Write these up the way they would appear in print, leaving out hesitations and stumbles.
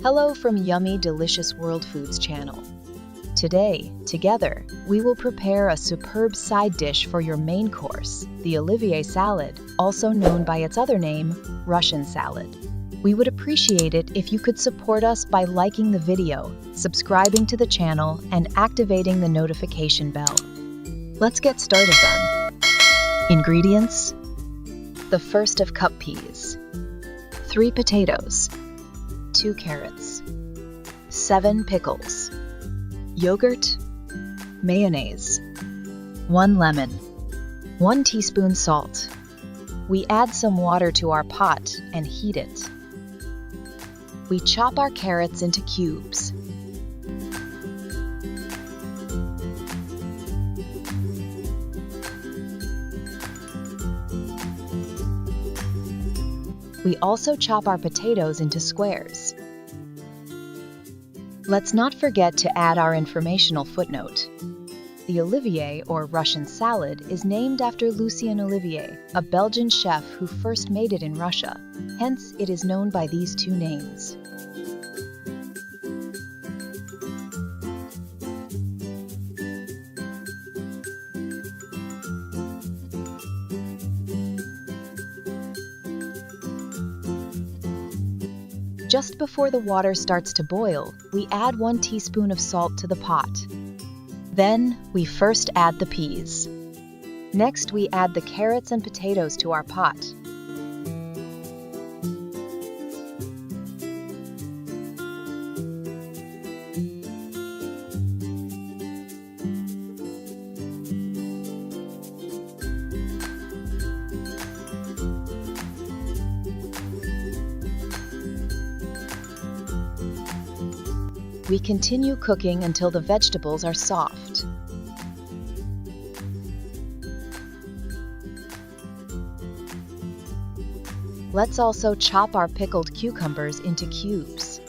Hello from Yummy Delicious World Foods channel. Today, together, we will prepare a superb side dish for your main course, the Olivier Salad, also known by its other name, Russian salad. We would appreciate it if you could support us by liking the video, subscribing to the channel, and activating the notification bell. Let's get started then. Ingredients: the first of cup peas, 3 potatoes, 2 carrots, 7 pickles, yogurt, mayonnaise, 1 lemon, 1 teaspoon salt. We add some water to our pot and heat it. We chop our carrots into cubes. We also chop our potatoes into squares. Let's not forget to add our informational footnote. The Olivier, or Russian salad, is named after Lucien Olivier, a Belgian chef who first made it in Russia. Hence, it is known by these 2 names. Just before the water starts to boil, we add 1 teaspoon of salt to the pot. Then, we first add the peas. Next, we add the carrots and potatoes to our pot. We continue cooking until the vegetables are soft. Let's also chop our pickled cucumbers into cubes.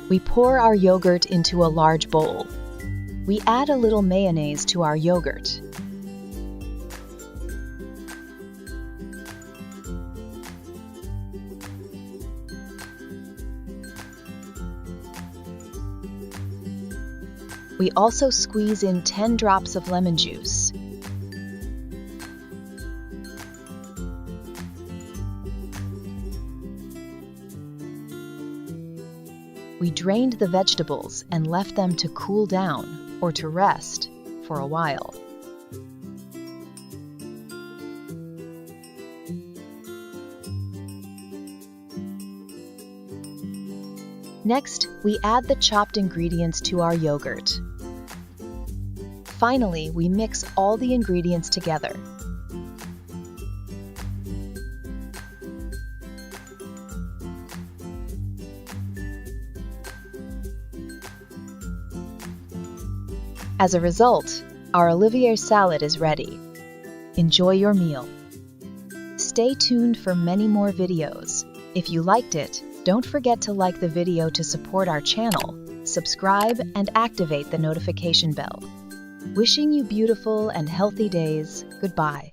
We pour our yogurt into a large bowl. We add a little mayonnaise to our yogurt. We also squeeze in 10 drops of lemon juice. We drained the vegetables and left them to cool down or to rest for a while. Next, we add the chopped ingredients to our yogurt. Finally, we mix all the ingredients together. As a result, our Olivier salad is ready. Enjoy your meal. Stay tuned for many more videos. If you liked it, don't forget to like the video to support our channel, subscribe, and activate the notification bell. Wishing you beautiful and healthy days. Goodbye.